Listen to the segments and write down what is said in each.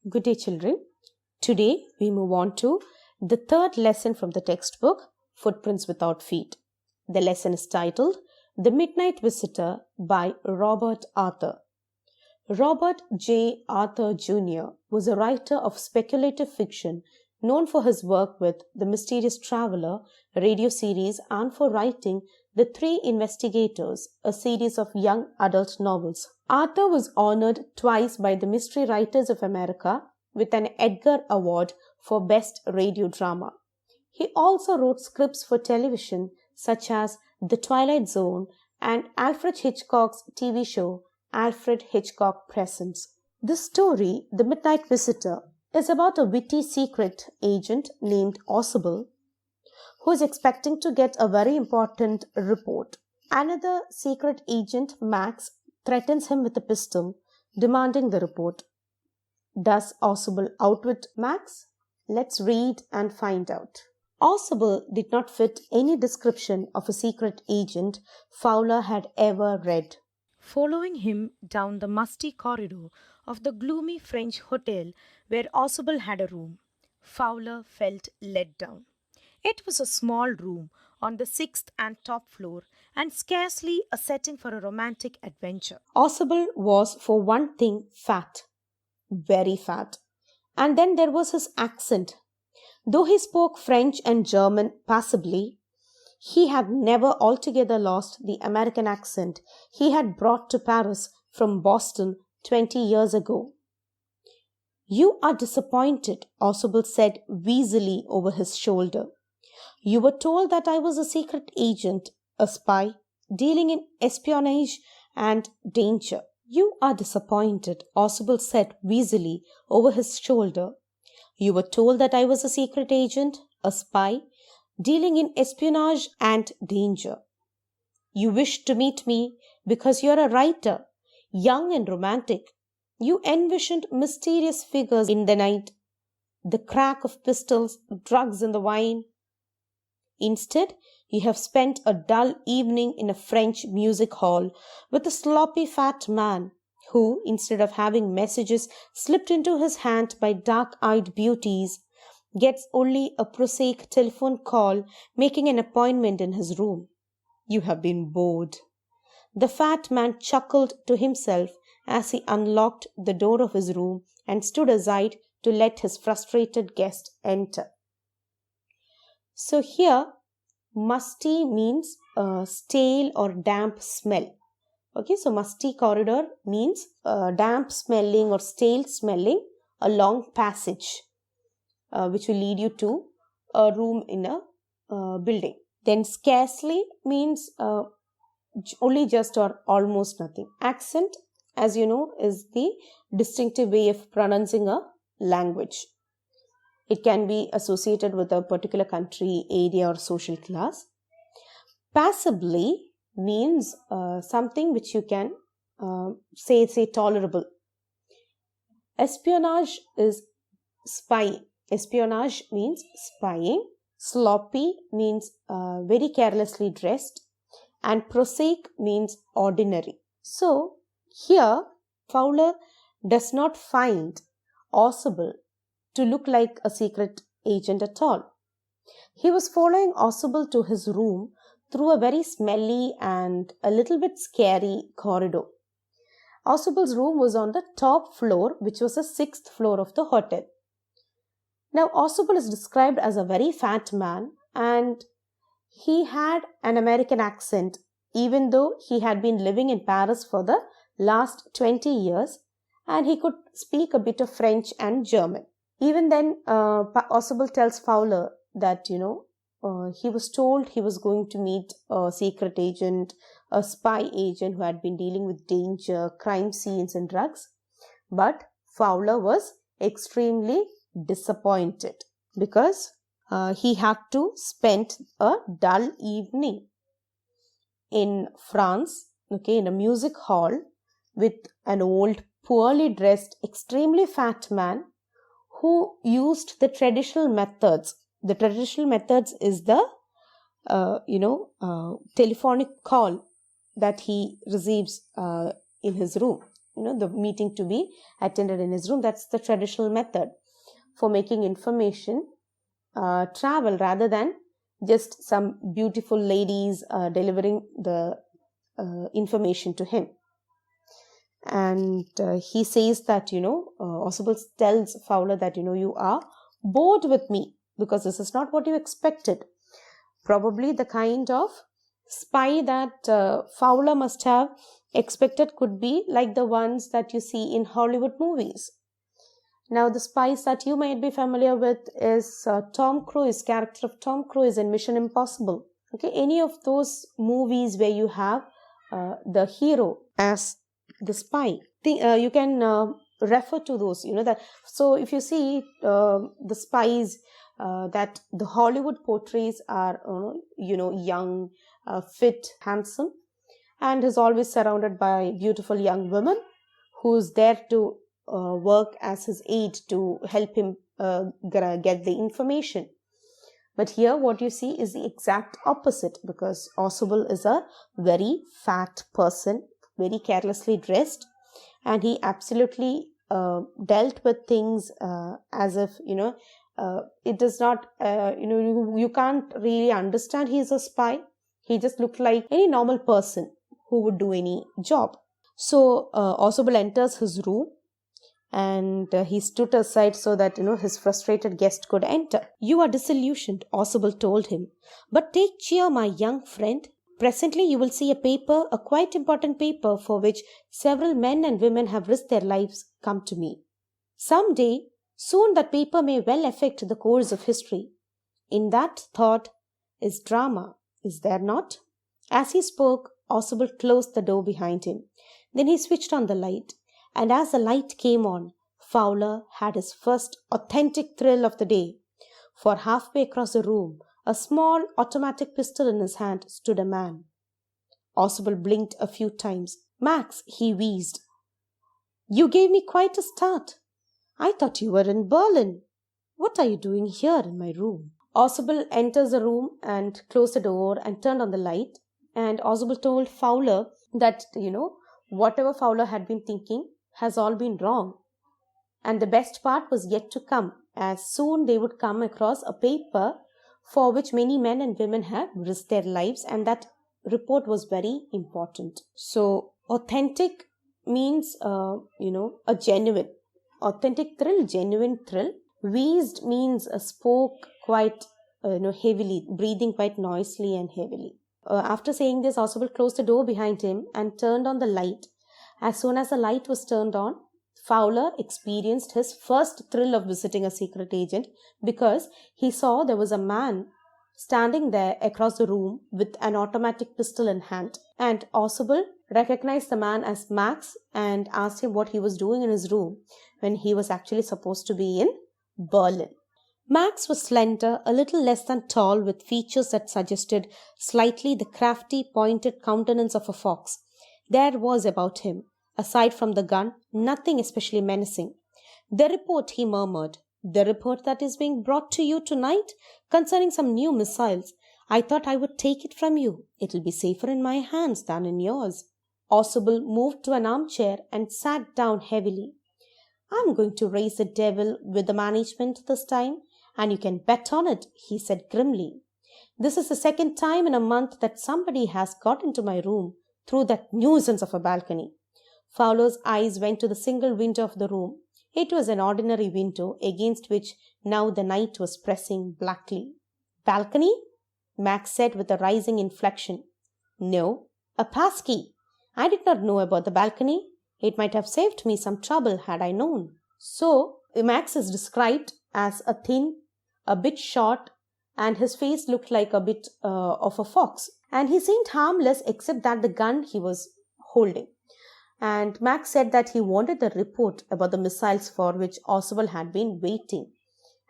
Good day, children. Today we move on to the third lesson from the textbook, Footprints Without Feet. The lesson is titled The Midnight Visitor by Robert Arthur. Robert J. Arthur Jr. was a writer of speculative fiction known for his work with The Mysterious Traveler radio series and for writing The Three Investigators, a series of young adult novels. Arthur was honored twice by the Mystery Writers of America with an Edgar Award for Best Radio Drama. He also wrote scripts for television such as The Twilight Zone and Alfred Hitchcock's TV show Alfred Hitchcock Presents. The story, The Midnight Visitor, is about a witty secret agent named Ausable who is expecting to get a very important report. Another secret agent, Max, threatens him with a pistol, demanding the report. Does Ausable outwit Max? Let's read and find out. Ausable did not fit any description of a secret agent Fowler had ever read. Following him down the musty corridor of the gloomy French hotel where Ausable had a room, Fowler felt let down. It was a small room on the 6th and top floor and scarcely a setting for a romantic adventure. Ausable was, for one thing, fat. Very fat. And then there was his accent. Though he spoke French and German passably, he had never altogether lost the American accent he had brought to Paris from Boston 20 years ago. "You are disappointed," Ausable said wheezily over his shoulder. "You were told that I was a secret agent, a spy, dealing in espionage and danger." "You are disappointed," Ausable said wheezily over his shoulder. "You were told that I was a secret agent, a spy, dealing in espionage and danger. You wished to meet me because you're a writer, young and romantic. You envisioned mysterious figures in the night, the crack of pistols, drugs in the wine. Instead, you have spent a dull evening in a French music hall with a sloppy fat man who, instead of having messages slipped into his hand by dark-eyed beauties, gets only a prosaic telephone call making an appointment in his room. You have been bored." The fat man chuckled to himself as he unlocked the door of his room and stood aside to let his frustrated guest enter. So here, musty means stale or damp smell. Okay, so musty corridor means damp smelling or stale smelling, a long passage which will lead you to a room in a building. Then scarcely means only just or almost nothing. Accent, as you know, is the distinctive way of pronouncing a language. It can be associated with a particular country, area, or social class. Passably means something which you can say tolerable. Espionage is spying. Espionage means spying. Sloppy means very carelessly dressed. And prosaic means ordinary. So here, Fowler does not find Ausable to look like a secret agent at all. He was following Ausable to his room through a very smelly and a little bit scary corridor. Ausable's room was on the top floor, which was the 6th floor of the hotel. Now, Ausable is described as a very fat man and he had an American accent, even though he had been living in Paris for the last 20 years and he could speak a bit of French and German. Even then, Ausable tells Fowler that, he was told he was going to meet a secret agent, a spy agent who had been dealing with danger, crime scenes and drugs. But Fowler was extremely disappointed because he had to spend a dull evening in France, in a music hall with an old, poorly dressed, extremely fat man who used the traditional methods. The traditional methods is the, telephonic call that he receives in his room. the meeting to be attended in his room. That's the traditional method for making information travel, rather than just some beautiful ladies delivering the information to him. And he says that, Ausable tells Fowler that, you are bored with me because this is not what you expected. Probably the kind of spy that Fowler must have expected could be like the ones that you see in Hollywood movies. Now, the spies that you might be familiar with is Tom Cruise, character of Tom Cruise in Mission Impossible. Okay, any of those movies where you have the hero as the spy, you can refer to those. That. So, if you see the spies that the Hollywood portrays are, young, fit, handsome, and is always surrounded by beautiful young women who's there to work as his aide to help him get the information. But here what you see is the exact opposite, because Ausable is a very fat person, very carelessly dressed, and he absolutely dealt with things as if, it does not, you can't really understand he's a spy. He just looked like any normal person who would do any job. So Ausable enters his room, and he stood aside so that his frustrated guest could enter. "You are disillusioned," Ausable told him, "but take cheer, my young friend. Presently you will see a paper, a quite important paper for which several men and women have risked their lives, come to me. Some day, soon, that paper may well affect the course of history. In that thought is drama, is there not?" As he spoke, Ausable closed the door behind him. Then he switched on the light, and as the light came on, Fowler had his first authentic thrill of the day. For halfway across the room, a small automatic pistol in his hand, stood a man. Ausable blinked a few times. "Max," he wheezed, "you gave me quite a start. I thought you were in Berlin. What are you doing here in my room?" Ausable enters the room and closed the door and turned on the light. And Ausable told Fowler that, whatever Fowler had been thinking has all been wrong. And the best part was yet to come, as soon they would come across a paper for which many men and women had risked their lives, and that report was very important. So, authentic means, a genuine. Authentic thrill, genuine thrill. Wheezed means spoke quite, heavily, breathing quite noisily and heavily. After saying this, Ausable closed the door behind him and turned on the light. As soon as the light was turned on, Fowler experienced his first thrill of visiting a secret agent, because he saw there was a man standing there across the room with an automatic pistol in hand. And Ausable recognized the man as Max and asked him what he was doing in his room when he was actually supposed to be in Berlin. Max was slender, a little less than tall, with features that suggested slightly the crafty, pointed countenance of a fox. There was about him, aside from the gun, nothing especially menacing. "The report," he murmured, "the report that is being brought to you tonight concerning some new missiles. I thought I would take it from you. It'll be safer in my hands than in yours." Ausable moved to an armchair and sat down heavily. "I'm going to raise the devil with the management this time, and you can bet on it," he said grimly. "This is the second time in a month that somebody has got into my room through that nuisance of a balcony." Fowler's eyes went to the single window of the room. It was an ordinary window against which now the night was pressing blackly. "Balcony?" Max said with a rising inflection. "No, a passkey. I did not know about the balcony. It might have saved me some trouble had I known." So, Max is described as a thin, a bit short, and his face looked like a bit of a fox. And he seemed harmless except that the gun he was holding. And Max said that he wanted the report about the missiles for which Ausable had been waiting,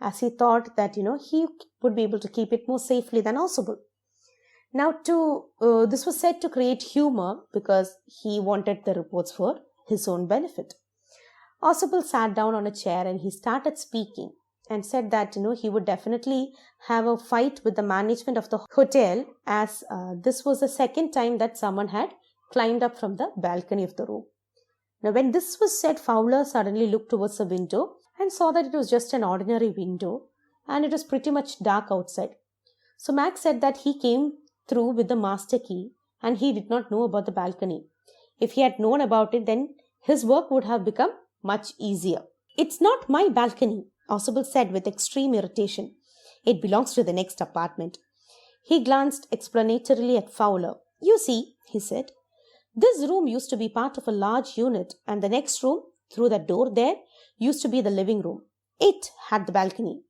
as he thought that, he would be able to keep it more safely than Ausable. Now, this was said to create humor because he wanted the reports for his own benefit. Ausable sat down on a chair and he started speaking and said that, he would definitely have a fight with the management of the hotel, as this was the second time that someone had climbed up from the balcony of the room. Now, when this was said, Fowler suddenly looked towards the window and saw that it was just an ordinary window and it was pretty much dark outside. So Max said that he came through with the master key and he did not know about the balcony. If he had known about it, then his work would have become much easier. It's not my balcony, Ausable said with extreme irritation. It belongs to the next apartment. He glanced explanatorily at Fowler. You see, he said, this room used to be part of a large unit, and the next room, through that door there, used to be the living room. It had the balcony,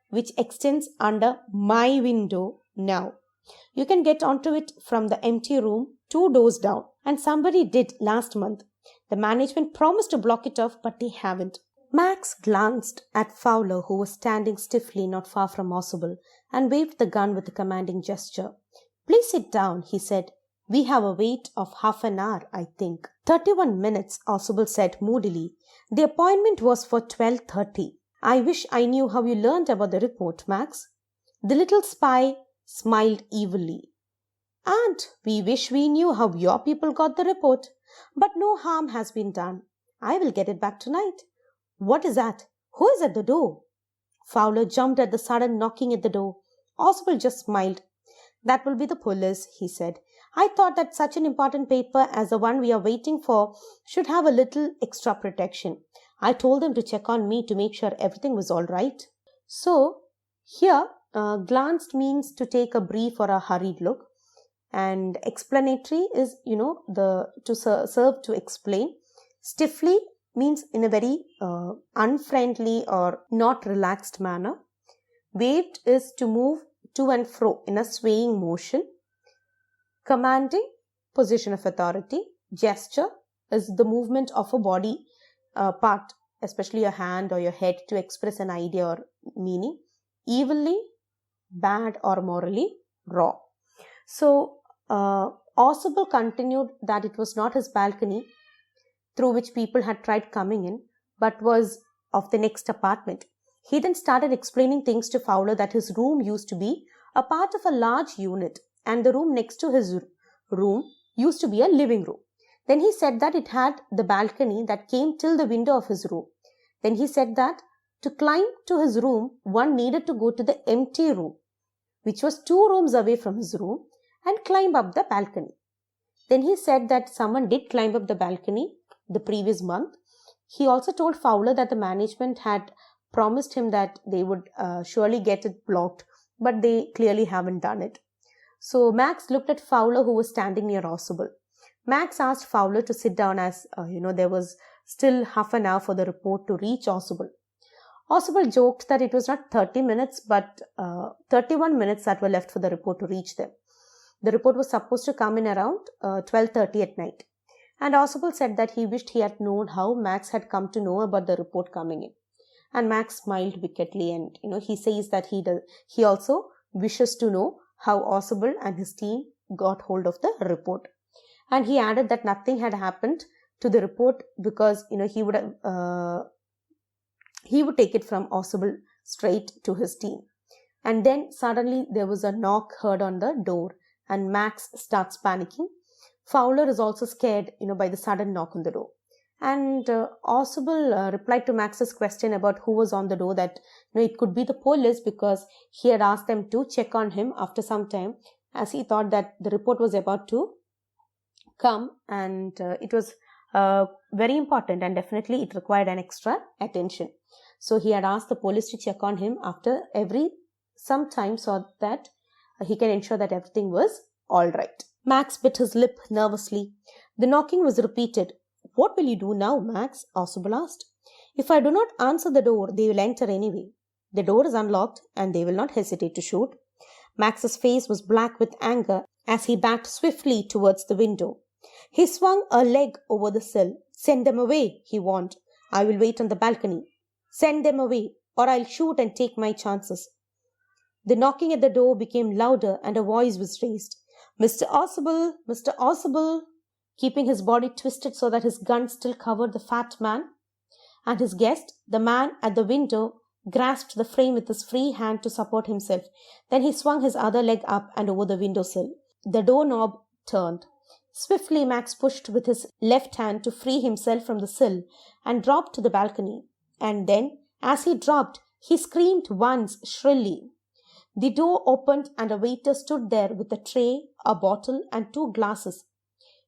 which extends under my window now. You can get onto it from the empty room 2 doors down, and somebody did last month. The management promised to block it off, but they haven't. Max glanced at Fowler, who was standing stiffly not far from Ausable, and waved the gun with a commanding gesture. Please sit down, he said. We have a wait of half an hour, I think. 31 minutes, Ausable said moodily. The appointment was for 12:30. I wish I knew how you learned about the report, Max. The little spy smiled evilly. And we wish we knew how your people got the report. But no harm has been done. I will get it back tonight. What is that? Who is at the door? Fowler jumped at the sudden knocking at the door. Oswald just smiled. That will be the police, he said. I thought that such an important paper as the one we are waiting for should have a little extra protection. I told them to check on me to make sure everything was all right. So, here, glanced means to take a brief or a hurried look. And explanatory is, serve to explain. Stiffly means in a very unfriendly or not relaxed manner. Waved is to move to and fro in a swaying motion. Commanding, position of authority. Gesture is the movement of a body part, especially your hand or your head, to express an idea or meaning. Evilly, bad or morally raw. So, Ausable continued that it was not his balcony through which people had tried coming in, but was of the next apartment. He then started explaining things to Fowler that his room used to be a part of a large unit and the room next to his room used to be a living room. Then he said that it had the balcony that came till the window of his room. Then he said that to climb to his room, one needed to go to the empty room, which was 2 rooms away from his room, and climb up the balcony. Then he said that someone did climb up the balcony the previous month. He also told Fowler that the management had promised him that they would surely get it blocked, but they clearly haven't done it. So Max looked at Fowler, who was standing near Ausable. Max asked Fowler to sit down as, there was still half an hour for the report to reach Ausable. Ausable joked that it was not 30 minutes, but 31 minutes that were left for the report to reach them. The report was supposed to come in around 12:30 at night. And Ausable said that he wished he had known how Max had come to know about the report coming in. And Max smiled wickedly, and he says that he also wishes to know how Ausable and his team got hold of the report. And he added that nothing had happened to the report because he would take it from Ausable straight to his team. And then suddenly there was a knock heard on the door, and Max starts panicking. Fowler is also scared, by the sudden knock on the door. And Ausable replied to Max's question about who was on the door that it could be the police because he had asked them to check on him after some time, as he thought that the report was about to come and it was very important and definitely it required an extra attention. So he had asked the police to check on him after some time so that he can ensure that everything was all right. Max bit his lip nervously. The knocking was repeated. What will you do now, Max? Ausable asked. If I do not answer the door, they will enter anyway. The door is unlocked and they will not hesitate to shoot. Max's face was black with anger as he backed swiftly towards the window. He swung a leg over the sill. Send them away, he warned. I will wait on the balcony. Send them away, or I'll shoot and take my chances. The knocking at the door became louder and a voice was raised. Mr. Ausable, Mr. Ausable, keeping his body twisted so that his gun still covered the fat man. And his guest, the man at the window, grasped the frame with his free hand to support himself. Then he swung his other leg up and over the windowsill. The doorknob turned. Swiftly, Max pushed with his left hand to free himself from the sill and dropped to the balcony. And then, as he dropped, he screamed once shrilly. The door opened and a waiter stood there with a tray, a bottle, and 2 glasses.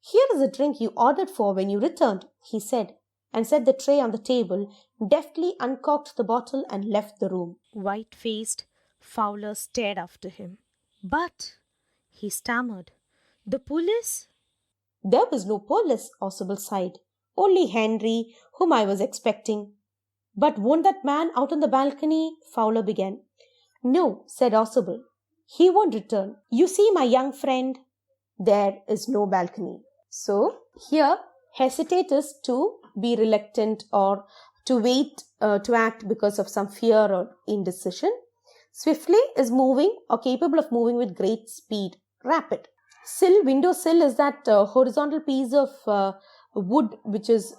Here is a drink you ordered for when you returned, he said, and set the tray on the table, deftly uncorked the bottle, and left the room. White-faced, Fowler stared after him. But, he stammered, the police? There was no police, Oswald sighed. Only Henry, whom I was expecting. But won't that man out on the balcony? Fowler began. No, said Oswald. He won't return. You see, my young friend, there is no balcony. So, here, hesitate is to be reluctant or to wait to act because of some fear or indecision. Swiftly is moving or capable of moving with great speed, rapid. Sill, window sill is that horizontal piece of wood which is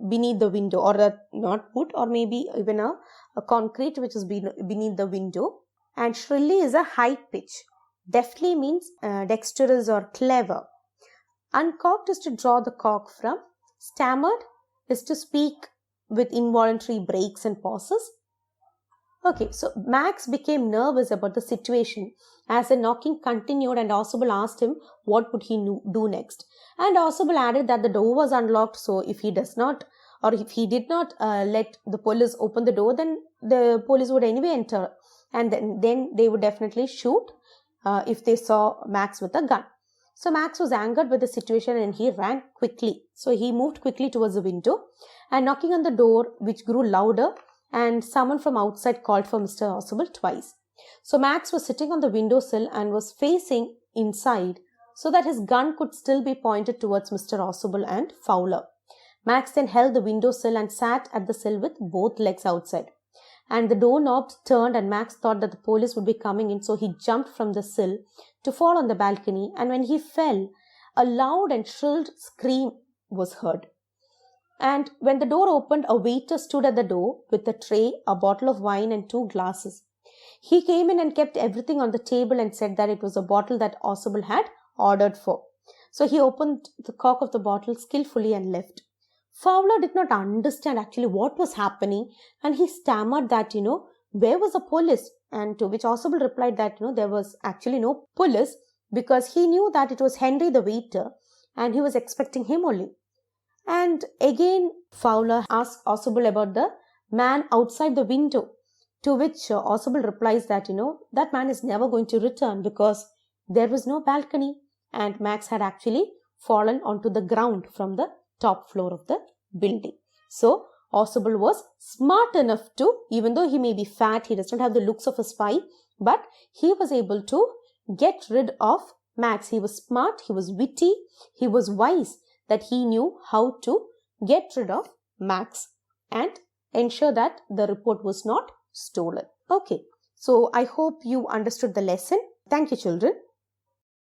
beneath the window, or not wood, or maybe even a concrete which is beneath the window. And shrilly is a high pitch. Deftly means dexterous or clever. Uncorked is to draw the cork from. Stammered is to speak with involuntary breaks and pauses. Okay, so Max became nervous about the situation as the knocking continued, and Oswald asked him what would he do next. And Oswald added that the door was unlocked, so if he does not, or if he did not let the police open the door, then the police would anyway enter, and then they would definitely shoot if they saw Max with a gun. So Max was angered by the situation and he ran quickly. So he moved quickly towards the window and knocking on the door, which grew louder, and someone from outside called for Mr. Oswald twice. So Max was sitting on the windowsill and was facing inside so that his gun could still be pointed towards Mr. Oswald and Fowler. Max then held the windowsill and sat at the sill with both legs outside. And the doorknob turned and Max thought that the police would be coming in, so he jumped from the sill to fall on the balcony, and when he fell, a loud and shrill scream was heard. And when the door opened, a waiter stood at the door with a tray, a bottle of wine, and 2 glasses. He came in and kept everything on the table and said that it was a bottle that Oswald had ordered for. So he opened the cork of the bottle skillfully and left. Fowler did not understand actually what was happening, and he stammered that, where was the police? And to which Oswald replied that, there was actually no police, because he knew that it was Henry the waiter and he was expecting him only. And again, Fowler asked Oswald about the man outside the window, to which Oswald replies that, that man is never going to return because there was no balcony and Max had actually fallen onto the ground from the top floor of the building. So, Oswald was smart enough to, even though he may be fat, he does not have the looks of a spy, but he was able to get rid of Max. He was smart, he was witty, he was wise, that he knew how to get rid of Max and ensure that the report was not stolen. Okay, so I hope you understood the lesson. Thank you, children.